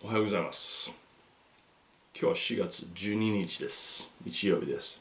おはようございます。今日は4月12日です。日曜日です。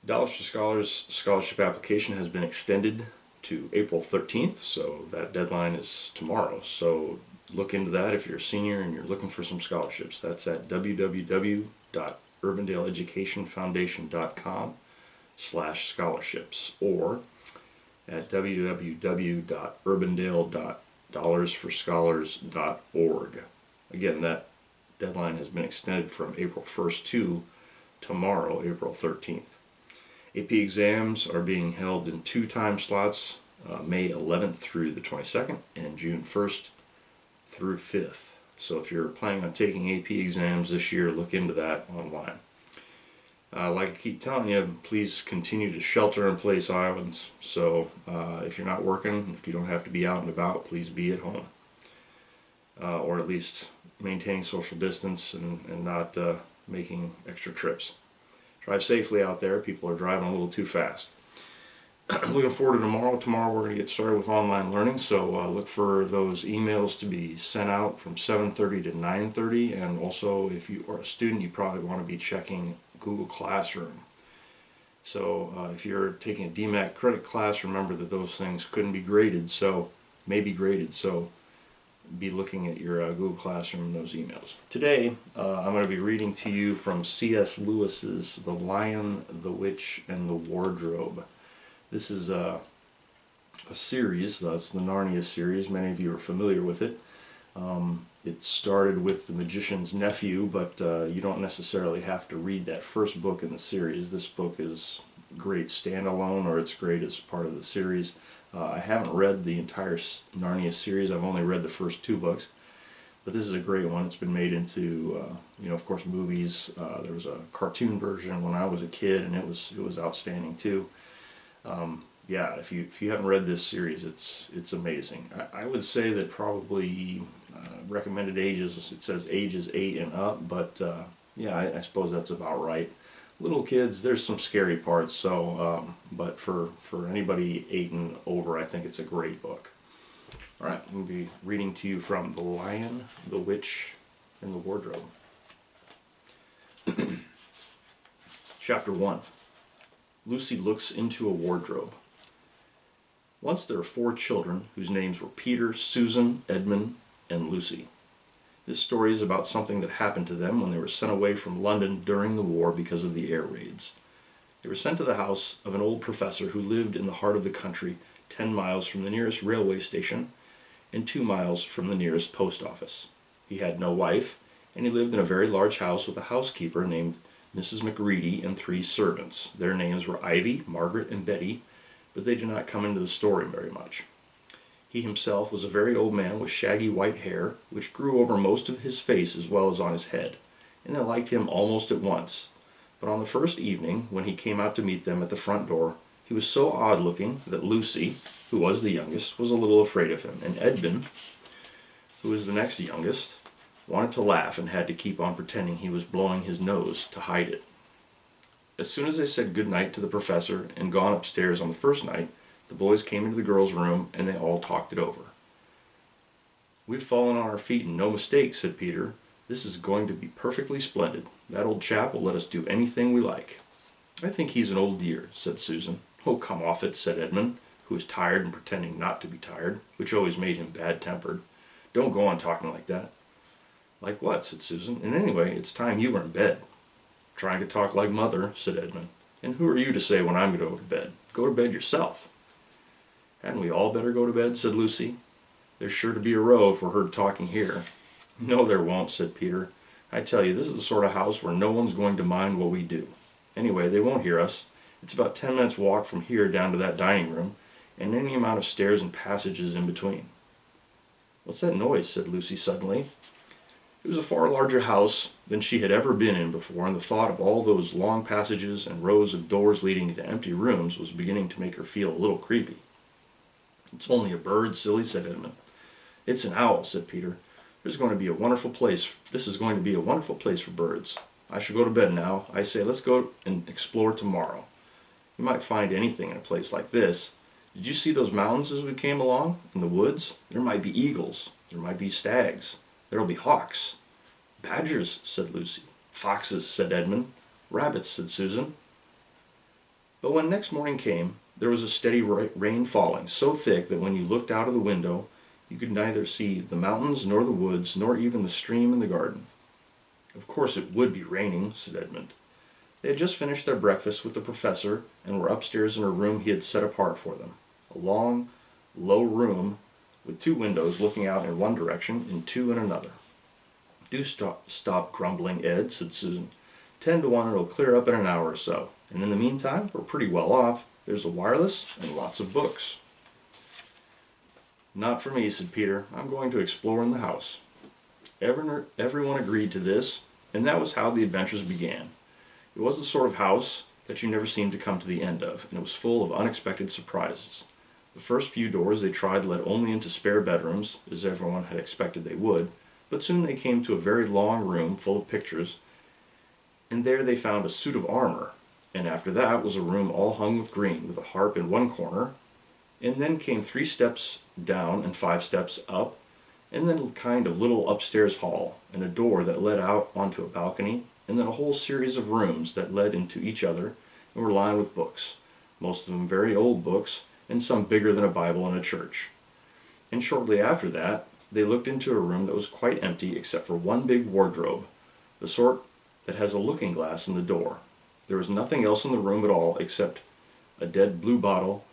Dollars for Scholars scholarship application has been extended to April 13th, so that deadline is tomorrow. So look into that if you're a senior and you're looking for some scholarships. That's at www.urbandaleeducationfoundation.com/scholarships or at www.urbandale.dollarsforscholars.org. Again, that deadline has been extended from April 1st to tomorrow, April 13th. AP exams are being held in two time slots, May 11th through the 22nd and June 1st through 5th. So if you're planning on taking AP exams this year, look into that online. Like I keep telling you, please continue to shelter in place Iowans. So if you're not working, if you don't have to be out and about, please be at home. Or at least maintaining social distance and not making extra trips. Drive safely out there. People are driving a little too fast. Looking forward to tomorrow. Tomorrow we're going to get started with online learning, so look for those emails to be sent out from 7:30 to 9:30, and also if you are a student you probably want to be checking Google Classroom. So if you're taking a DMAT credit class, remember that those things couldn't be graded, so be looking at your Google Classroom and those emails. Today, I'm going to be reading to you from C.S. Lewis's The Lion, the Witch, and the Wardrobe. This is a series, that's the Narnia series. Many of you are familiar with it. It started with The Magician's Nephew, but you don't necessarily have to read that first book in the series. This book is great standalone, or it's great as part of the series. I haven't read the entire Narnia series. I've only read the first two books, but this is a great one. It's been made into, of course, movies. There was a cartoon version when I was a kid, and it was outstanding too. Yeah, if you haven't read this series, it's amazing. I would say that probably recommended ages, it says ages 8 and up, but yeah, I suppose that's about right. Little kids, there's some scary parts, so but for anybody 8 and over, I think it's a great book. All right, we'll be reading to you from The Lion, the Witch, and the Wardrobe. Chapter 1. Lucy looks into a wardrobe. Once there were 4 children whose names were Peter, Susan, Edmund, and Lucy. This story is about something that happened to them when they were sent away from London during the war because of the air raids. They were sent to the house of an old professor who lived in the heart of the country, 10 miles from the nearest railway station and 2 miles from the nearest post office. He had no wife, and he lived in a very large house with a housekeeper named Mrs. McReady and 3 servants. Their names were Ivy, Margaret, and Betty, but they do not come into the story very much. He himself was a very old man with shaggy white hair, which grew over most of his face as well as on his head, and they liked him almost at once. But on the first evening, when he came out to meet them at the front door, he was so odd-looking that Lucy, who was the youngest, was a little afraid of him, and Edmund, who was the next youngest, wanted to laugh and had to keep on pretending he was blowing his nose to hide it. As soon as they said good night to the professor and gone upstairs on the first night, the boys came into the girls' room and they all talked it over. "We've fallen on our feet and no mistake," said Peter. "This is going to be perfectly splendid. That old chap will let us do anything we like." "I think he's an old dear," said Susan. "Oh, come off it," said Edmund, who was tired and pretending not to be tired, which always made him bad-tempered. "Don't go on talking like that." "Like what?" said Susan. "And anyway, it's time you were in bed." "Trying to talk like mother," said Edmund. "And who are you to say when I'm going to go to bed? Go to bed yourself." "Hadn't we all better go to bed?" said Lucy. "There's sure to be a row if we're heard talking here." "No, there won't," said Peter. "I tell you, this is the sort of house where no one's going to mind what we do. Anyway, they won't hear us. It's about 10 minutes' walk from here down to that dining room, and any amount of stairs and passages in between." "What's that noise?" said Lucy suddenly. It was a far larger house than she had ever been in before, and the thought of all those long passages and rows of doors leading into empty rooms was beginning to make her feel a little creepy. "It's only a bird, silly," said Edmund. "It's an owl," said Peter. This is going to be a wonderful place for birds. I shall go to bed now. I say, let's go and explore tomorrow. You might find anything in a place like this. Did you see those mountains as we came along? In the woods? There might be eagles. There might be stags. There'll be hawks." "Badgers," said Lucy. "Foxes," said Edmund. "Rabbits," said Susan. But when next morning came, there was a steady rain falling, so thick that when you looked out of the window you could neither see the mountains nor the woods nor even the stream in the garden. "Of course it would be raining," said Edmund. They had just finished their breakfast with the professor and were upstairs in a room he had set apart for them, a long, low room with 2 windows looking out in one direction and 2 in another. "Do stop grumbling, Ed," said Susan. 10 to 1 it'll clear up in an hour or so, and in the meantime we're pretty well off. There's a wireless and lots of books." "Not for me," said Peter. "I'm going to explore in the house." Everyone agreed to this, and that was how the adventures began. It was the sort of house that you never seemed to come to the end of, and it was full of unexpected surprises. The first few doors they tried led only into spare bedrooms, as everyone had expected they would, but soon they came to a very long room full of pictures, and there they found a suit of armor, and after that was a room all hung with green, with a harp in one corner, and then came 3 steps down and 5 steps up, and then a kind of little upstairs hall, and a door that led out onto a balcony, and then a whole series of rooms that led into each other and were lined with books, most of them very old books, and some bigger than a Bible in a church. And shortly after that, they looked into a room that was quite empty except for one big wardrobe, the sort that has a looking glass in the door. There was nothing else in the room at all except a dead blue bottle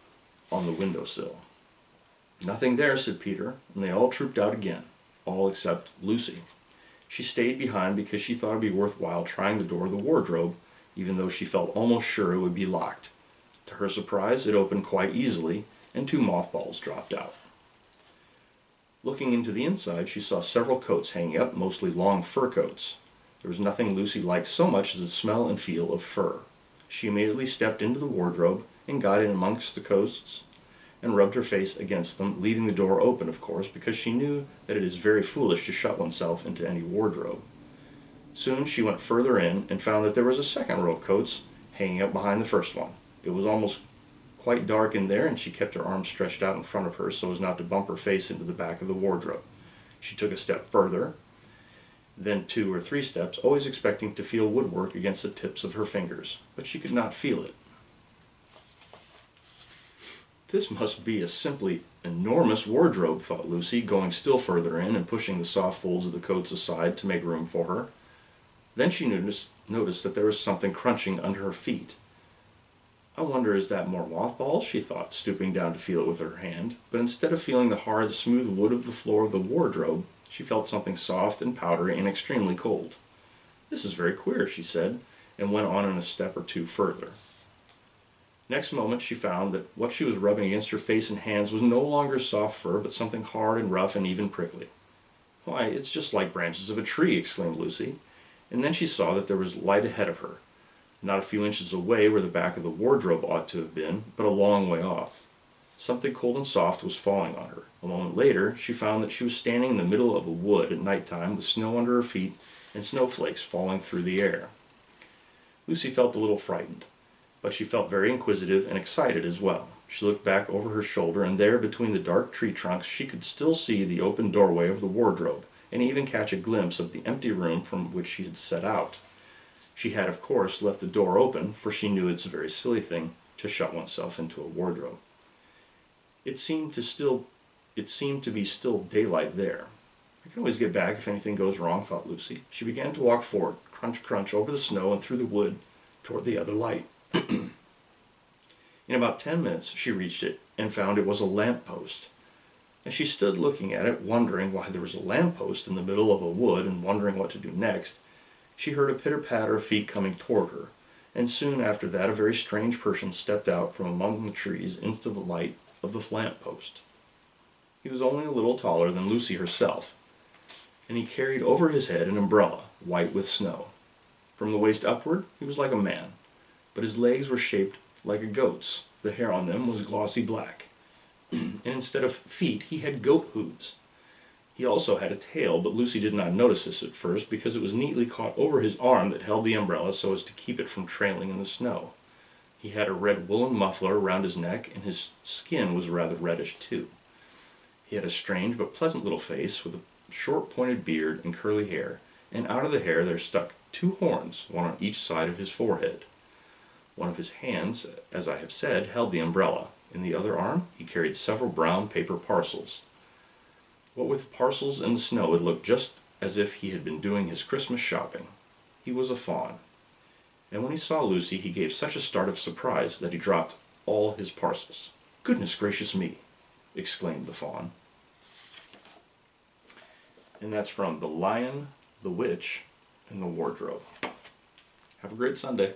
on the windowsill. "Nothing there," said Peter, and they all trooped out again, all except Lucy. She stayed behind because she thought it would be worthwhile trying the door of the wardrobe, even though she felt almost sure it would be locked. To her surprise, it opened quite easily, and 2 mothballs dropped out. Looking into the inside, she saw several coats hanging up, mostly long fur coats. There was nothing Lucy liked so much as the smell and feel of fur. She immediately stepped into the wardrobe and got in amongst the coats and rubbed her face against them, leaving the door open, of course, because she knew that it is very foolish to shut oneself into any wardrobe. Soon she went further in and found that there was a second row of coats hanging up behind the first one. It was almost quite dark in there, and she kept her arms stretched out in front of her so as not to bump her face into the back of the wardrobe. She took a step further, then 2 or 3 steps, always expecting to feel woodwork against the tips of her fingers, but she could not feel it. "This must be a simply enormous wardrobe," thought Lucy, going still further in and pushing the soft folds of the coats aside to make room for her. Then she noticed that there was something crunching under her feet. "I wonder, is that more mothballs?" she thought, stooping down to feel it with her hand, but instead of feeling the hard, smooth wood of the floor of the wardrobe, she felt something soft and powdery and extremely cold. "This is very queer," she said, and went on a step or 2 further. Next moment she found that what she was rubbing against her face and hands was no longer soft fur, but something hard and rough and even prickly. "Why, it's just like branches of a tree," exclaimed Lucy, and then she saw that there was light ahead of her, not a few inches away where the back of the wardrobe ought to have been, but a long way off. Something cold and soft was falling on her. A moment later she found that she was standing in the middle of a wood at night time with snow under her feet and snowflakes falling through the air. Lucy felt a little frightened, but she felt very inquisitive and excited as well. She looked back over her shoulder, and there between the dark tree trunks she could still see the open doorway of the wardrobe, and even catch a glimpse of the empty room from which she had set out. She had, of course, left the door open, for she knew it's a very silly thing to shut oneself into a wardrobe. It seemed to be still daylight there. "I can always get back if anything goes wrong," thought Lucy. She began to walk forward, crunch, crunch, over the snow and through the wood toward the other light. In about 10 minutes she reached it and found it was a lamp post. As she stood looking at it, wondering why there was a lamp post in the middle of a wood and wondering what to do next, she heard a pitter-patter of feet coming toward her, and soon after that a very strange person stepped out from among the trees into the light of the lamp post. He was only a little taller than Lucy herself, and he carried over his head an umbrella, white with snow. From the waist upward he was like a man, but his legs were shaped like a goat's. The hair on them was glossy black, and instead of feet he had goat hooves. He also had a tail, but Lucy did not notice this at first because it was neatly caught over his arm that held the umbrella so as to keep it from trailing in the snow. He had a red woolen muffler around his neck, and his skin was rather reddish too. He had a strange but pleasant little face with a short pointed beard and curly hair, and out of the hair there stuck 2 horns, one on each side of his forehead. One of his hands, as I have said, held the umbrella. In the other arm he carried several brown paper parcels. What with the parcels and the snow, it looked just as if he had been doing his Christmas shopping. He was a faun. And when he saw Lucy, he gave such a start of surprise that he dropped all his parcels. "Goodness gracious me!" exclaimed the faun. And that's from The Lion, the Witch, and the Wardrobe. Have a great Sunday.